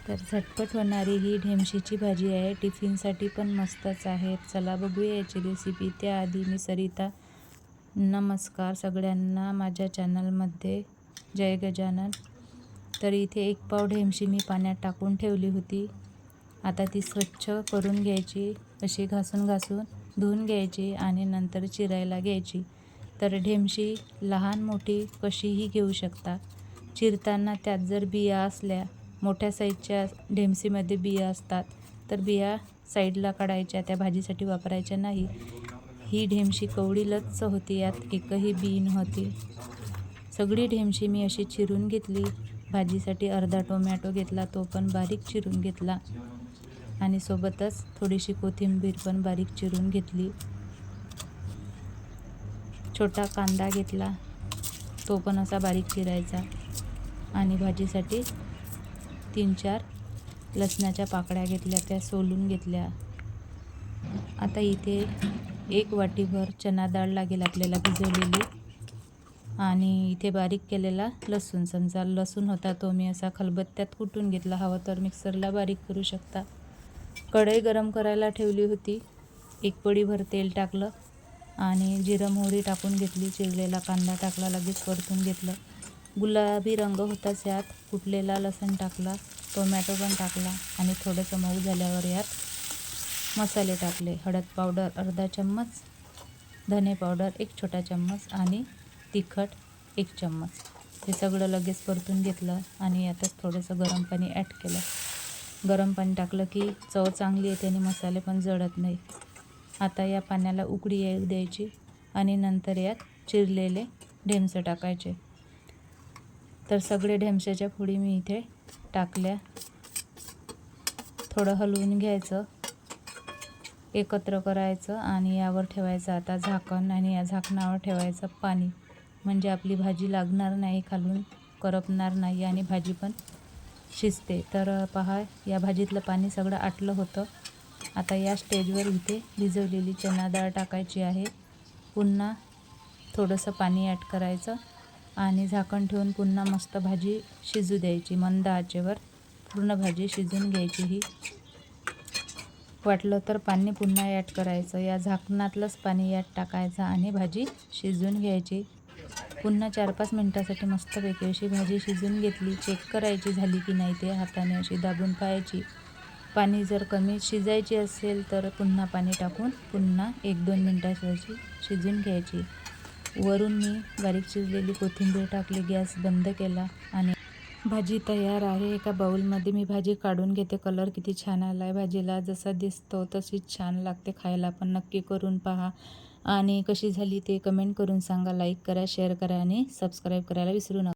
तर झटपट होणारी ही ढेमशीची भाजी आहे, टिफिनसाठी पण मस्तच आहे. चला बघूया याची रेसिपी. त्याआधी मी सरिता. नमस्कार सगळ्यांना माझ्या चॅनलमध्ये. जय गजानन. तर इथे 1 पाव ढेमशी मी पाण्यात टाकून ठेवली होती. आता ती स्वच्छ करून घ्यायची, अशी घासून धुवून घ्यायची आणि नंतर चिरायला घ्यायची. तर ढेमशी लहान मोठी कशीही घेऊ शकता. चिरताना त्यात जर बिया असल्या, मोठ्या साईजच्या ढेमशीमध्ये बिया असतात, तर बिया साईडला काढायच्या, त्या भाजीसाठी वापरायच्या नाही. ही ढेमशी कवळी लच्च होती, यात एकही बी नव्हती. सगळी ढेमशी मी अशी चिरून घेतली. भाजीसाठी अर्धा टोमॅटो घेतला, तो पण बारीक चिरून घेतला आणि सोबतच थोडीशी कोथिंबीर पण बारीक चिरून घेतली. छोटा कांदा घेतला, तो पण असा बारीक चिरायचा आणि भाजीसाठी 3-4 लसणाच्या पाकळ्या घेतल्या, त्या सोलून घेतल्या. आता इथे 1 वाटीभर चना डाळ लागेल आपल्याला भिजवलेली आणि इथे बारीक केलेला लसूण. समजा लसूण होता तो मी असा खलबत्त्यात कुटून घेतला, हवं तर मिक्सरला बारीक करू शकता. कढई गरम करायला ठेवली होती. 1 पळीभर तेल टाकलं आणि जिरं मोहरी टाकून घेतली. चिरलेला कांदा टाकला, लगेच परतून घेतलं. गुलाबी रंग होताच यात कुटलेला लसूण टाकला, टोमॅटो पण टाकला आणि थोडंसं मऊ झाल्यावर यात मसाले टाकले. हळद पावडर अर्धा चम्मच, धने पावडर 1 छोटा चम्मच आणि तिखट 1 चम्मच. हे सगळं लगेच परतून घेतलं आणि यातच थोडंसं गरम पाणी ॲड केलं. गरम पाणी टाकलं की चव चांगली येते आणि मसाले पण जळत नाही. आता या पाण्याला उकळी येऊ द्यायची आणि नंतर यात चिरलेले ढेमसे टाकायचे. तर सगळे ढेमशाच्या फोडी मी इथे टाकल्या. थोडं हलवून घ्यायचं, एकत्र करायचं आणि यावर ठेवायचं आता झाकण आणि या झाकणावर ठेवायचं पाणी. म्हणजे आपली भाजी लागणार नाही, खालून करपणार नाही आणि भाजी पण शिजते. तर पहा, या भाजीतलं पाणी सगळं आटलं होतं. आता या स्टेजवर इथे भिजवलेली चना डाळ टाकायची आहे. पुन्हा थोडंसं पाणी ॲड करायचं आणि झाकण ठेवून पुन्हा मस्त भाजी शिजू द्यायची. मंद आचेवर पूर्ण भाजी शिजून घ्यायची. ही वाटलं तर पाणी पुन्हा ॲड करायचं. या झाकणातलंच पाणी यात टाकायचं आणि भाजी शिजवून घ्यायची. पुन्हा 4-5 मिनटासाठी मस्तपैकी अशी भाजी शिजून घेतली. चेक करायची झाली की नाही ते हाताने अशी दाबून पाहायची. पाणी जर कमी शिजायची असेल तर पुन्हा पाणी टाकून पुन्हा 1-2 मिनटासाठी शिजून घ्यायची. वरून मी बारीक चिरलेली कोथिंबीर टाकली, गॅस बंद केला आणि भाजी तयार आहे. एका बाउलमध्ये मी भाजी काढून घेते. कलर किती छान आला आहे भाजीला, जसा दिसतो तशीच छान लागते खायला पण. नक्की करून पहा आणि कशी झाली ते कमेंट करून सांगा. लाईक करा, शेअर करा आणि सबस्क्राईब करायला विसरू नका.